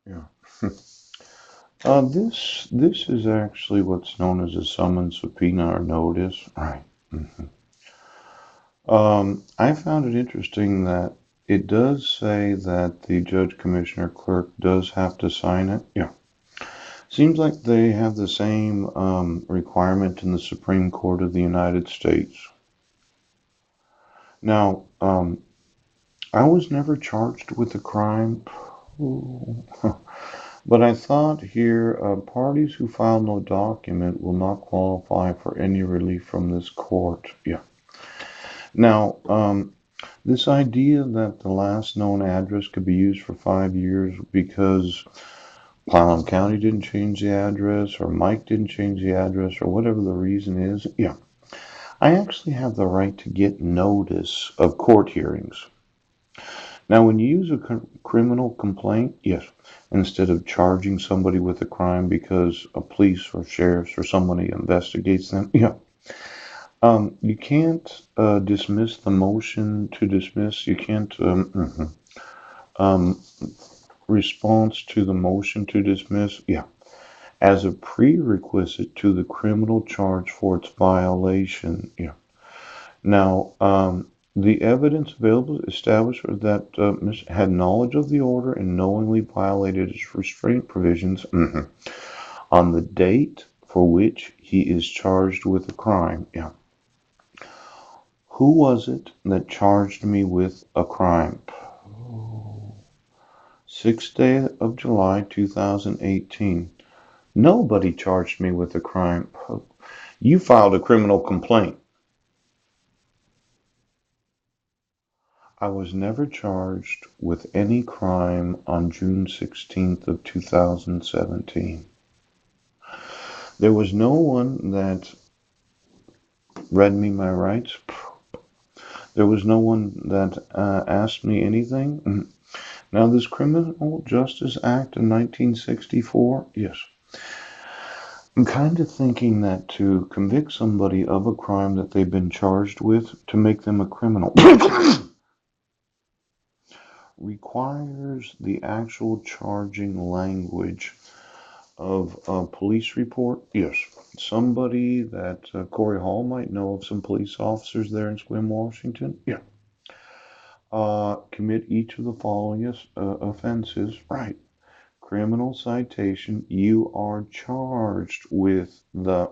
Yeah. This is actually what's known as a summons, subpoena, or notice. Right. Mhm. I found it interesting that it does say that the judge, commissioner, clerk does have to sign it. Yeah. Seems like they have the same requirement in the Supreme Court of the United States. Now, I was never charged with a crime. Ooh. But I thought here, parties who file no document will not qualify for any relief from this court. Yeah. Now, this idea that the last known address could be used for 5 years because Clallam County didn't change the address, or Mike didn't change the address, or whatever the reason is, yeah. I actually have the right to get notice of court hearings. Now, when you use a criminal complaint, yes, instead of charging somebody with a crime because a police or sheriffs or somebody investigates them, yeah, you can't dismiss the motion to dismiss. You can't um, response to the motion to dismiss, yeah, as a prerequisite to the criminal charge for its violation, yeah. Now, the evidence available established that had knowledge of the order and knowingly violated its restraint provisions on the date for which he is charged with a crime. Yeah. Who was it that charged me with a crime? 6th day of July, 2018. Nobody charged me with a crime. You filed a criminal complaint. I was never charged with any crime on June 16th of 2017. There was no one that read me my rights. There was no one that asked me anything. Now, this Criminal Justice Act in 1964, yes. I'm kind of thinking that to convict somebody of a crime that they've been charged with to make them a criminal requires the actual charging language of a police report. Yes, somebody that Corey Hall might know of some police officers there in Sequim, Washington. Yeah. Commit each of the following offenses. Right. Criminal citation. You are charged with the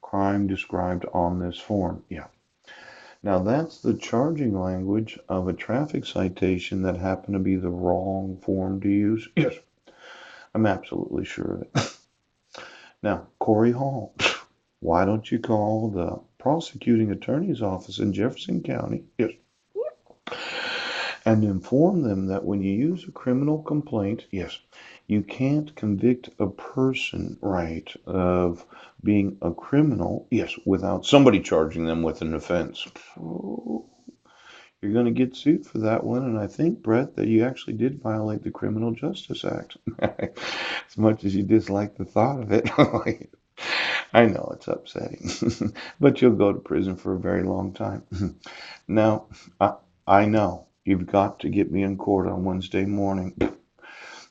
crime described on this form. Yeah. Now that's the charging language of a traffic citation that happened to be the wrong form to use. Yes, I'm absolutely sure of it. Now, Corey Hall, why don't you call the prosecuting attorney's office in Jefferson County? Yes. And inform them that when you use a criminal complaint, yes, you can't convict a person, right, of being a criminal, yes, without somebody charging them with an offense. Oh, you're going to get sued for that one. And I think, Brett, that you actually did violate the Criminal Justice Act. As much as you dislike the thought of it. I know it's upsetting, but you'll go to prison for a very long time. Now, I know you've got to get me in court on Wednesday morning,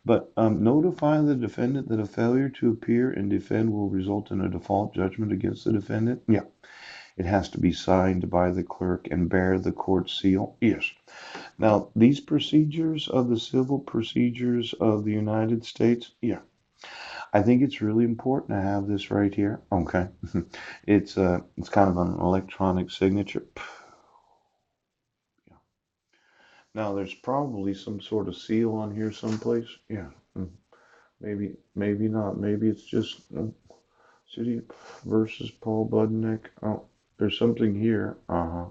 but notify the defendant that a failure to appear and defend will result in a default judgment against the defendant. Yeah, it has to be signed by the clerk and bear the court seal. Yes. Now, these procedures of the civil procedures of the United States, yeah, I think it's really important to have this right here. Okay. It's kind of an electronic signature. Yeah. Now there's probably some sort of seal on here someplace. Yeah. Maybe not. Maybe it's just City versus Paul Budnick. Oh, there's something here. Uh-huh.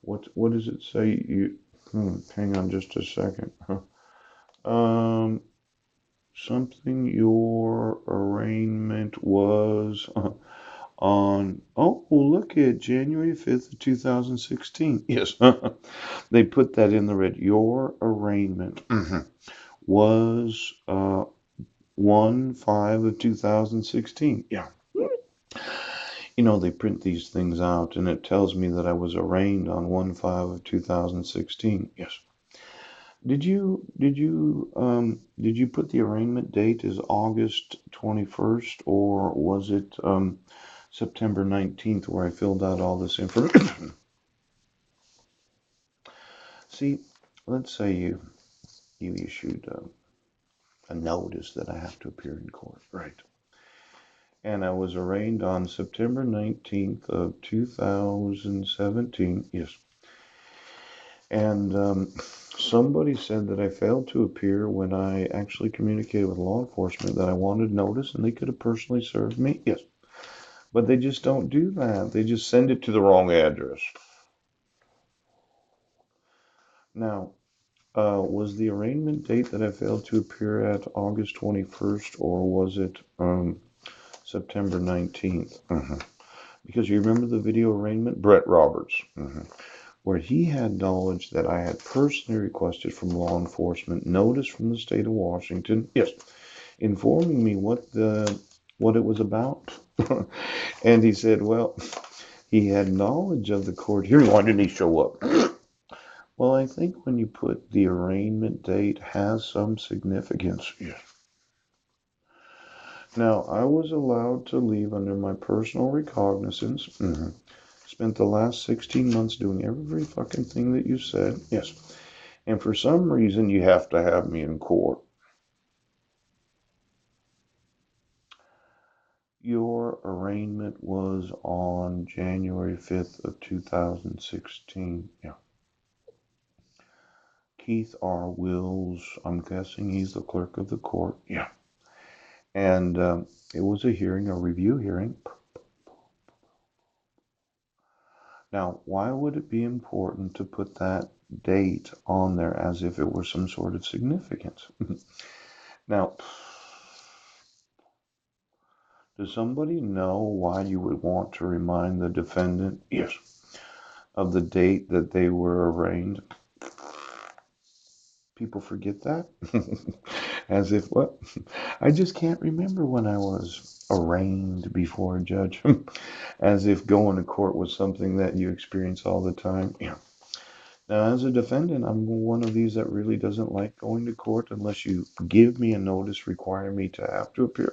What does it say? Hang on just a second. Um, something your arraignment was on, oh, look at January 5th of 2016. Yes, they put that in the red. Your arraignment was 1/5 of 2016. Yeah. You know, they print these things out and it tells me that I was arraigned on 1/5 of 2016. Yes. Did you put the arraignment date as August 21st, or was it September 19th where I filled out all this information? See, let's say you issued a notice that I have to appear in court, right? And I was arraigned on September 19th of 2017. Yes. And somebody said that I failed to appear when I actually communicated with law enforcement that I wanted notice and they could have personally served me. Yes. But they just don't do that. They just send it to the wrong address. Now, was the arraignment date that I failed to appear at August 21st, or was it September 19th? Because you remember the video arraignment? Brett Roberts. Where he had knowledge that I had personally requested from law enforcement notice from the state of Washington, yes, informing me what it was about. And he said, well, he had knowledge of the court hearing. Why didn't he show up? Well, I think when you put the arraignment date has some significance. Yes. Now, I was allowed to leave under my personal recognizance. Spent the last 16 months doing every fucking thing that you said. Yes. And for some reason, you have to have me in court. Your arraignment was on January 5th of 2016. Yeah. Keith R. Wills, I'm guessing he's the clerk of the court. Yeah. And it was a hearing, a review hearing. Now, why would it be important to put that date on there as if it were some sort of significance? Now, does somebody know why you would want to remind the defendant, yes, of the date that they were arraigned? People forget that. As if, what? I just can't remember when I was arraigned before a judge. As if going to court was something that you experience all the time. Yeah. Now, as a defendant, I'm one of these that really doesn't like going to court unless you give me a notice requiring me to have to appear.